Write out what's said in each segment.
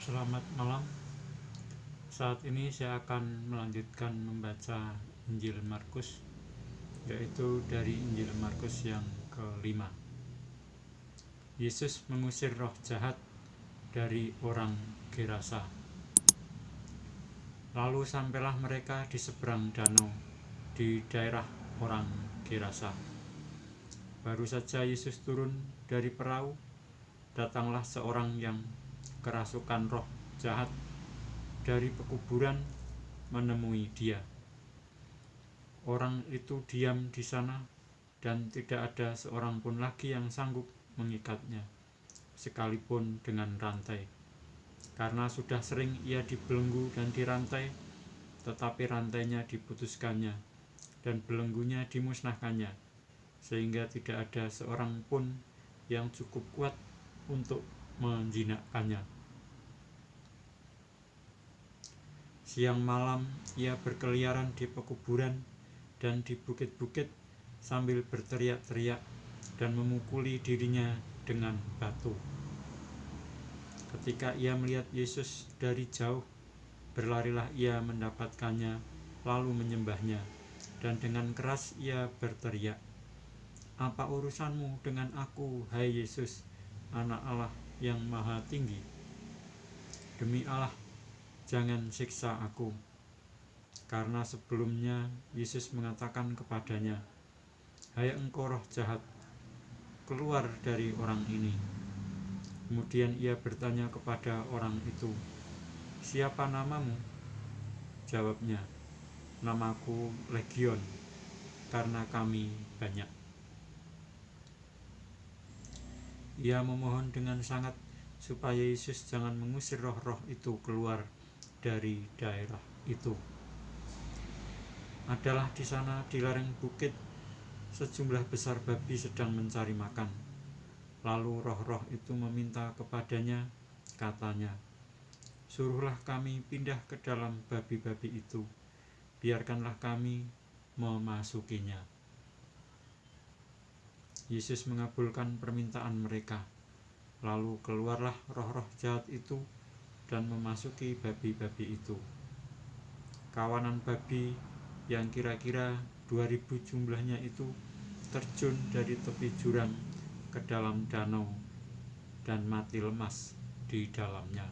Selamat malam. Saat ini saya akan melanjutkan membaca Injil Markus, yaitu dari Injil Markus yang kelima. Yesus mengusir roh jahat dari orang Gerasa. Lalu sampailah mereka di seberang danau di daerah orang Gerasa. Baru saja Yesus turun dari perahu, datanglah seorang yang kerasukan roh jahat dari pekuburan menemui dia. Orang itu diam di sana dan tidak ada seorang pun lagi yang sanggup mengikatnya, sekalipun dengan rantai. Karena sudah sering ia dibelenggu dan dirantai, tetapi rantainya diputuskannya dan belenggunya dimusnahkannya, sehingga tidak ada seorang pun yang cukup kuat untuk menjinakkannya. Siang malam ia berkeliaran di pekuburan dan di bukit-bukit sambil berteriak-teriak dan memukuli dirinya dengan batu. Ketika ia melihat Yesus dari jauh, berlarilah ia mendapatkannya, lalu menyembahnya, dan dengan keras ia berteriak, "Apa urusanmu dengan aku, hai Yesus, Anak Allah yang Maha Tinggi? Demi Allah, jangan siksa aku." Karena sebelumnya Yesus mengatakan kepadanya, "Hai engkau roh jahat, keluar dari orang ini." Kemudian ia bertanya kepada orang itu, "Siapa namamu?" Jawabnya, "Namaku Legion, karena kami banyak." Ia memohon dengan sangat supaya Yesus jangan mengusir roh-roh itu keluar dari daerah itu. Adalah di sana di lereng bukit sejumlah besar babi sedang mencari makan. Lalu roh-roh itu meminta kepadanya, katanya, "Suruhlah kami pindah ke dalam babi-babi itu, biarkanlah kami memasukinya." Yesus mengabulkan permintaan mereka. Lalu keluarlah roh-roh jahat itu dan memasuki babi-babi itu. Kawanan babi yang kira-kira 2000 jumlahnya itu terjun dari tepi jurang ke dalam danau dan mati lemas di dalamnya.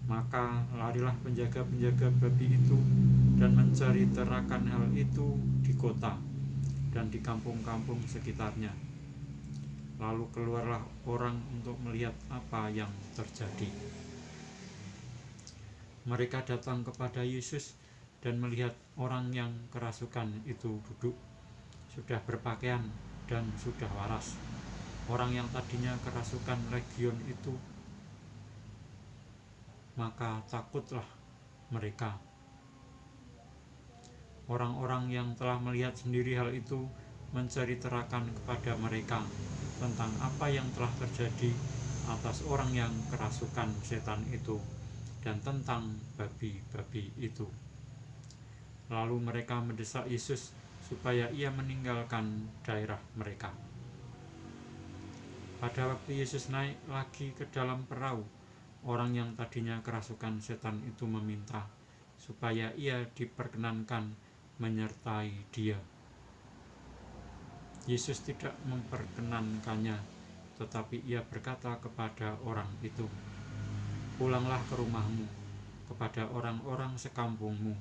Maka larilah penjaga-penjaga babi itu dan mencari terakan hal itu di kota dan di kampung-kampung sekitarnya. Lalu keluarlah orang untuk melihat apa yang terjadi. Mereka datang kepada Yesus dan melihat orang yang kerasukan itu duduk, sudah berpakaian dan sudah waras. Orang yang tadinya kerasukan legion itu, maka takutlah mereka. Orang-orang yang telah melihat sendiri hal itu mencari terakan kepada mereka tentang apa yang telah terjadi atas orang yang kerasukan setan itu dan tentang babi-babi itu. Lalu mereka mendesak Yesus supaya ia meninggalkan daerah mereka. Pada waktu Yesus naik lagi ke dalam perahu, orang yang tadinya kerasukan setan itu meminta supaya ia diperkenankan menyertai dia. Yesus tidak memperkenankannya, tetapi ia berkata kepada orang itu, "Pulanglah ke rumahmu, kepada orang-orang sekampungmu,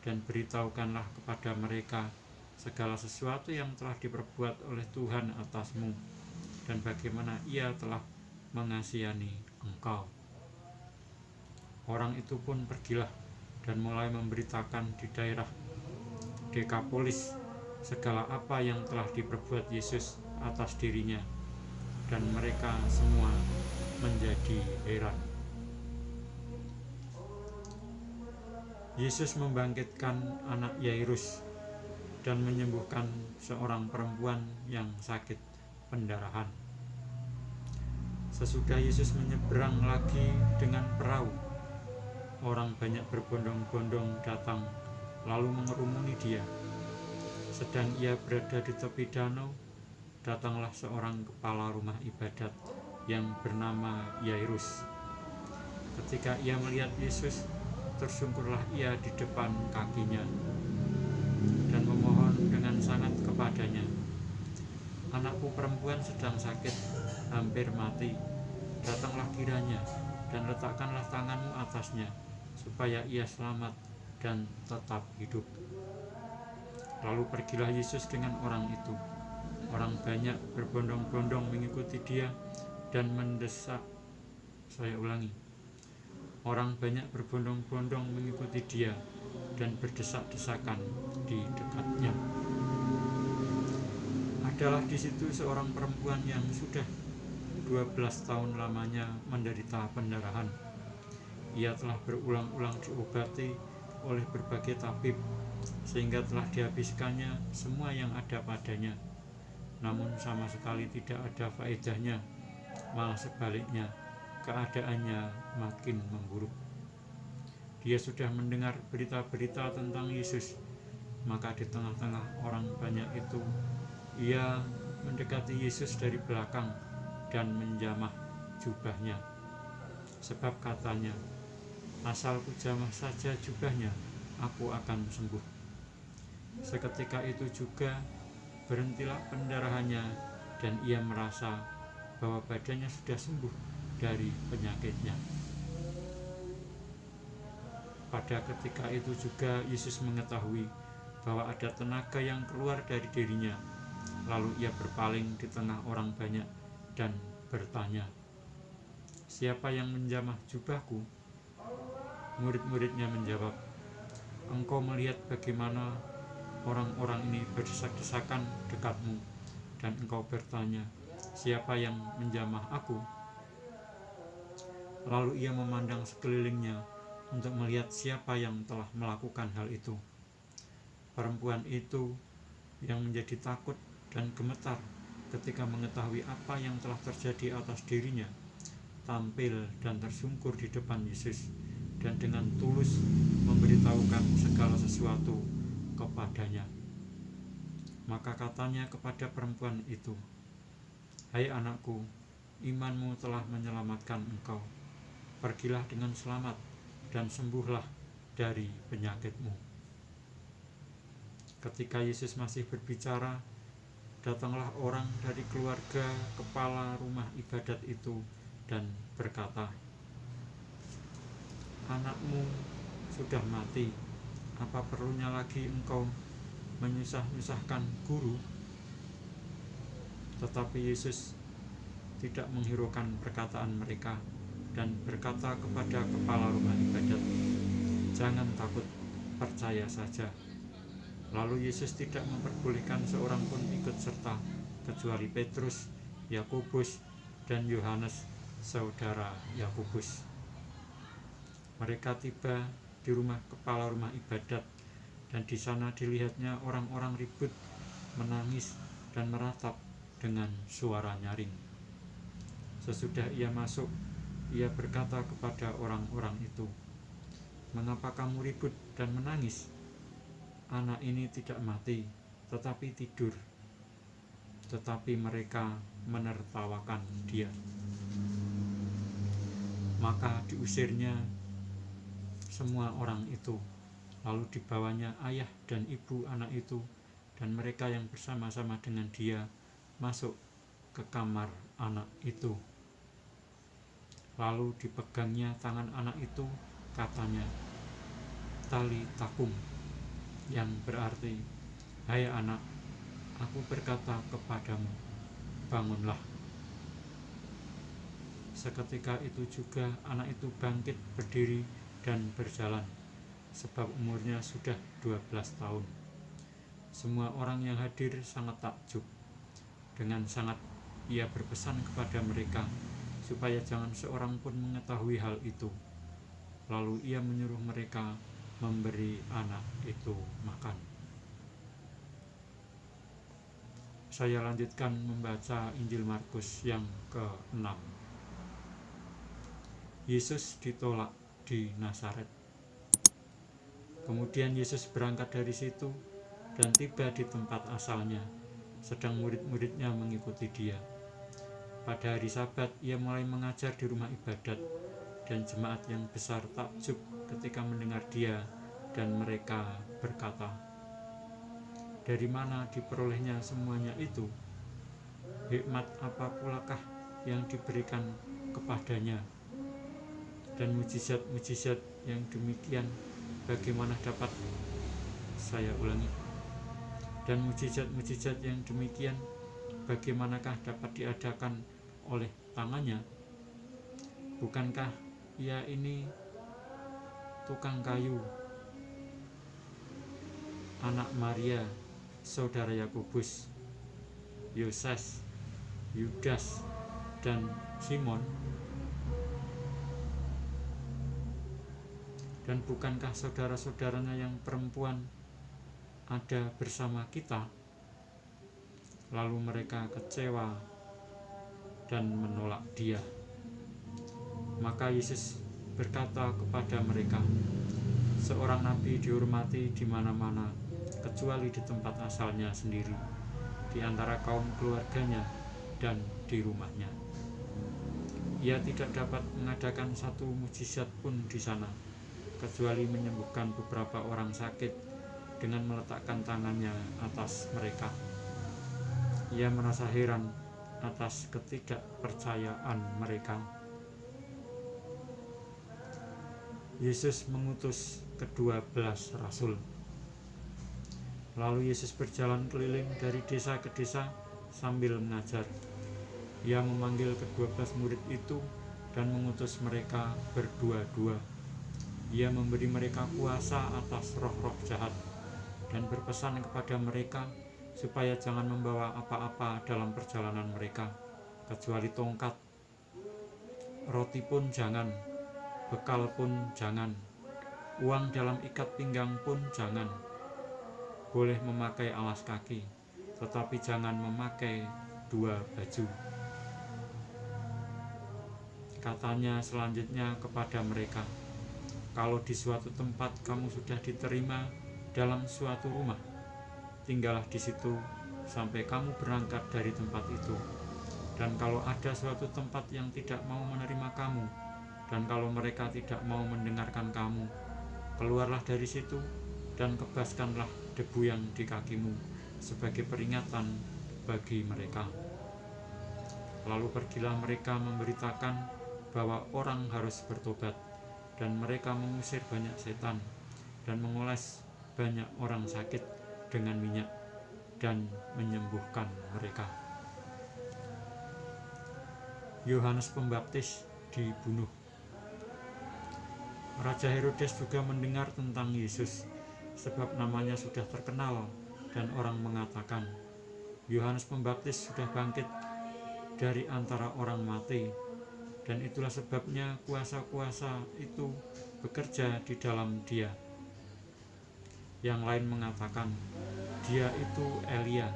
dan beritahukanlah kepada mereka segala sesuatu yang telah diperbuat oleh Tuhan atasmu, dan bagaimana ia telah mengasihani engkau." Orang itu pun pergilah dan mulai memberitakan di daerah Dekapolis segala apa yang telah diperbuat Yesus atas dirinya, dan mereka semua menjadi heran. Yesus membangkitkan anak Yairus dan menyembuhkan seorang perempuan yang sakit pendarahan. Sesudah Yesus menyeberang lagi dengan perahu, orang banyak berbondong-bondong datang lalu mengerumuni dia. Sedang ia berada di tepi danau, datanglah seorang kepala rumah ibadat yang bernama Yairus. Ketika ia melihat Yesus, tersungkurlah ia di depan kakinya dan memohon dengan sangat kepadanya, "Anakku perempuan sedang sakit, hampir mati. Datanglah kiranya dan letakkanlah tanganmu atasnya, supaya ia selamat dan tetap hidup." Lalu pergilah Yesus dengan orang itu. Orang banyak berbondong-bondong mengikuti dia dan mendesak. Saya ulangi. Orang banyak berbondong-bondong mengikuti dia dan berdesak-desakan di dekatnya. Adalah di situ seorang perempuan yang sudah 12 tahun lamanya menderita pendarahan. Ia telah berulang-ulang diobati oleh berbagai tabib, sehingga telah dihabiskannya semua yang ada padanya. Namun sama sekali tidak ada faedahnya, malah sebaliknya, keadaannya makin memburuk. Dia sudah mendengar berita-berita tentang Yesus, maka di tengah-tengah orang banyak itu, ia mendekati Yesus dari belakang dan menjamah jubahnya. Sebab katanya, "Asal ku jamah saja jubahnya, aku akan sembuh." Seketika itu juga berhentilah pendarahannya dan ia merasa bahwa badannya sudah sembuh dari penyakitnya. Pada ketika itu juga Yesus mengetahui bahwa ada tenaga yang keluar dari dirinya. Lalu ia berpaling di tengah orang banyak dan bertanya, "Siapa yang menjamah jubahku?" Murid-muridnya menjawab, "Engkau melihat bagaimana orang-orang ini berdesak-desakan dekatmu, dan engkau bertanya, 'Siapa yang menjamah aku?'" Lalu ia memandang sekelilingnya untuk melihat siapa yang telah melakukan hal itu. Perempuan itu yang menjadi takut dan gemetar ketika mengetahui apa yang telah terjadi atas dirinya, tampil dan tersungkur di depan Yesus dan dengan tulus memberitahukan segala sesuatu kepadanya. Maka katanya kepada perempuan itu, "Hai anakku, imanmu telah menyelamatkan engkau. Pergilah dengan selamat dan sembuhlah dari penyakitmu." Ketika Yesus masih berbicara, datanglah orang dari keluarga kepala rumah ibadat itu dan berkata, "Anakmu sudah mati. Apa perlunya lagi engkau menyusah-nyusahkan guru?" Tetapi Yesus tidak menghiraukan perkataan mereka dan berkata kepada kepala rumah ibadat, "Jangan takut, percaya saja." Lalu Yesus tidak memperbolehkan seorang pun ikut serta, kecuali Petrus, Yakobus, dan Yohanes, saudara Yakobus. Mereka tiba di rumah kepala rumah ibadat, dan di sana dilihatnya orang-orang ribut, menangis, dan meratap dengan suara nyaring. Sesudah ia masuk, ia berkata kepada orang-orang itu, "Mengapa kamu ribut dan menangis? Anak ini tidak mati, tetapi tidur." Tetapi mereka menertawakan dia. Maka diusirnya semua orang itu. Lalu dibawanya ayah dan ibu anak itu dan mereka yang bersama-sama dengan dia masuk ke kamar anak itu. Lalu dipegangnya tangan anak itu, katanya, "Tali takum," yang berarti, "Hai anak, aku berkata kepadamu, bangunlah." Seketika itu juga anak itu bangkit berdiri dan berjalan, sebab umurnya sudah 12 tahun. Semua orang yang hadir sangat takjub. Dengan sangat ia berpesan kepada mereka supaya jangan seorang pun mengetahui hal itu. Lalu ia menyuruh mereka memberi anak itu makan. Saya lanjutkan membaca Injil Markus yang ke-6. Yesus ditolak di Nazaret. Kemudian Yesus berangkat dari situ dan tiba di tempat asalnya, sedang murid-muridnya mengikuti dia. Pada hari Sabat ia mulai mengajar di rumah ibadat. dan jemaat yang besar takjub ketika mendengar dia, dan mereka berkata, "Dari mana diperolehnya semuanya itu? Hikmat apa pulakah yang diberikan kepadanya? Dan mujizat-mujizat yang demikian bagaimana dapat," saya ulangi, "dan mujizat-mujizat yang demikian bagaimanakah dapat diadakan oleh tangannya? Bukankah ia ini tukang kayu, anak Maria, saudara Yakobus, Yoses, Yudas, dan Simon? Dan bukankah saudara-saudaranya yang perempuan ada bersama kita?" Lalu mereka kecewa dan menolak dia. Maka Yesus berkata kepada mereka, "Seorang nabi dihormati di mana-mana, kecuali di tempat asalnya sendiri, di antara kaum keluarganya dan di rumahnya. Ia tidak dapat mengadakan satu mujizat pun di sana, kecuali menyembuhkan beberapa orang sakit dengan meletakkan tangannya atas mereka." Ia merasa heran atas ketidakpercayaan mereka. Yesus mengutus ke-12 rasul. Lalu Yesus berjalan keliling dari desa ke desa sambil mengajar. Ia memanggil ke-12 murid itu dan mengutus mereka berdua-dua. Ia memberi mereka kuasa atas roh-roh jahat dan berpesan kepada mereka supaya jangan membawa apa-apa dalam perjalanan mereka, kecuali tongkat. Roti pun jangan, bekal pun jangan, uang dalam ikat pinggang pun jangan. Boleh memakai alas kaki, tetapi jangan memakai 2 baju. Katanya selanjutnya kepada mereka, "Kalau di suatu tempat kamu sudah diterima dalam suatu rumah, tinggallah di situ sampai kamu berangkat dari tempat itu. Dan kalau ada suatu tempat yang tidak mau menerima kamu, dan kalau mereka tidak mau mendengarkan kamu, keluarlah dari situ dan kebaskanlah debu yang di kakimu sebagai peringatan bagi mereka." Lalu pergilah mereka memberitakan bahwa orang harus bertobat, dan mereka mengusir banyak setan dan mengoles banyak orang sakit dengan minyak dan menyembuhkan mereka. Yohanes Pembaptis dibunuh. Raja Herodes juga mendengar tentang Yesus, sebab namanya sudah terkenal, dan orang mengatakan, "Yohanes Pembaptis sudah bangkit dari antara orang mati, dan itulah sebabnya kuasa-kuasa itu bekerja di dalam dia." Yang lain mengatakan, "Dia itu Elia."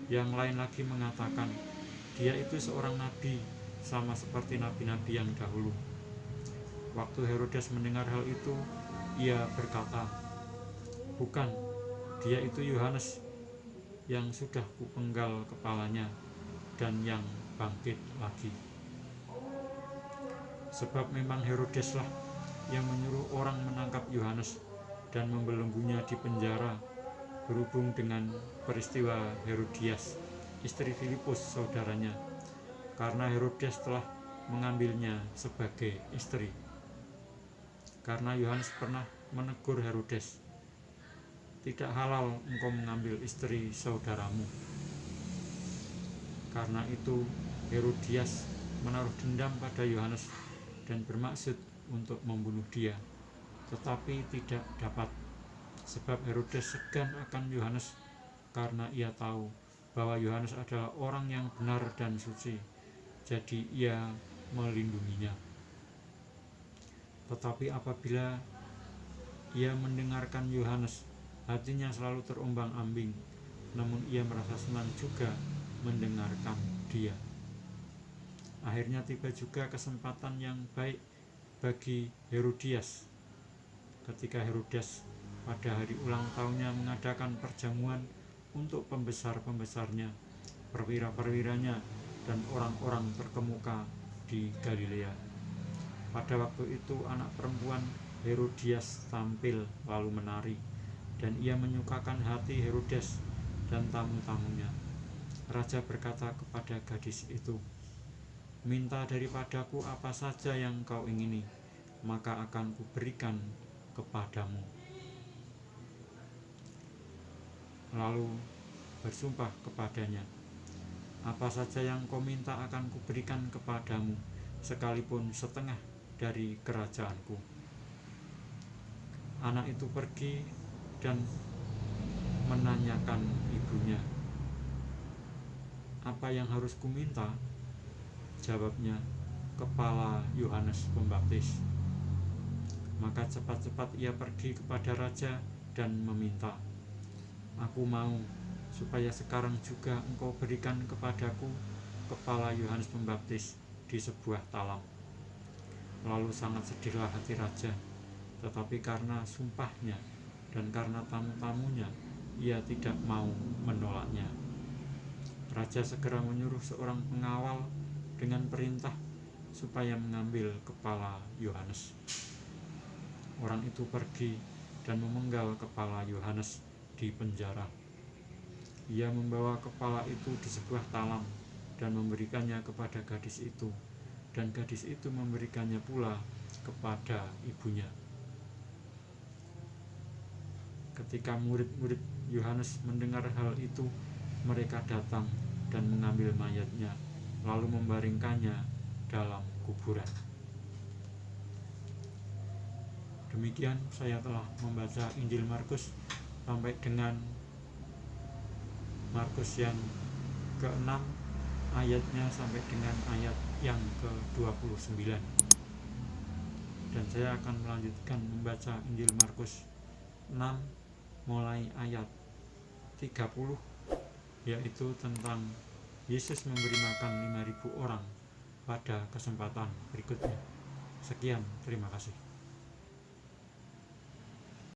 Yang lain lagi mengatakan, "Dia itu seorang nabi, sama seperti nabi-nabi yang dahulu." Waktu Herodes mendengar hal itu, ia berkata, "Bukan, dia itu Yohanes yang sudah kupenggal kepalanya dan yang bangkit lagi." Sebab memang Herodeslah yang menyuruh orang menangkap Yohanes dan membelenggunya di penjara berhubung dengan peristiwa Herodias, istri Filipus saudaranya, karena Herodes telah mengambilnya sebagai istri. Karena Yohanes pernah menegur Herodes, "Tidak halal engkau mengambil istri saudaramu." Karena itu Herodias menaruh dendam pada Yohanes dan bermaksud untuk membunuh dia, tetapi tidak dapat, sebab Herodes segan akan Yohanes karena ia tahu bahwa Yohanes adalah orang yang benar dan suci, jadi ia melindunginya. Tetapi apabila ia mendengarkan Yohanes, hatinya selalu terombang-ambing, namun ia merasa senang juga mendengarkan dia. Akhirnya tiba juga kesempatan yang baik bagi Herodias, ketika Herodes pada hari ulang tahunnya mengadakan perjamuan untuk pembesar-pembesarnya, perwira-perwiranya, dan orang-orang terkemuka di Galilea. Pada waktu itu anak perempuan Herodias tampil lalu menari, dan ia menyukakan hati Herodes dan tamu-tamunya. Raja berkata kepada gadis itu, "Minta daripadaku apa saja yang kau ingini, maka akan kuberikan kepadamu." Lalu bersumpah kepadanya, "Apa saja yang kau minta akan kuberikan kepadamu, sekalipun setengah dari kerajaanku." Anak itu pergi dan menanyakan ibunya, "Apa yang harus kuminta?" Jawabnya, "Kepala Yohanes Pembaptis." Maka cepat-cepat ia pergi kepada raja dan meminta, "Aku mau supaya sekarang juga engkau berikan kepadaku kepala Yohanes Pembaptis di sebuah talam." Lalu sangat sedihlah hati raja, tetapi karena sumpahnya dan karena tamu-tamunya, ia tidak mau menolaknya. Raja segera menyuruh seorang pengawal dengan perintah supaya mengambil kepala Yohanes. Orang itu pergi dan memenggal kepala Yohanes di penjara. Ia membawa kepala itu di sebuah talam dan memberikannya kepada gadis itu, dan gadis itu memberikannya pula kepada ibunya. Ketika murid-murid Yohanes mendengar hal itu, mereka datang dan mengambil mayatnya, lalu membaringkannya dalam kuburan. Demikian saya telah membaca Injil Markus sampai dengan Markus yang ke-6, ayatnya sampai dengan ayat yang ke-29. Dan saya akan melanjutkan membaca Injil Markus 6 mulai ayat 30, yaitu tentang Yesus memberi makan 5.000 orang pada kesempatan berikutnya. Sekian, terima kasih.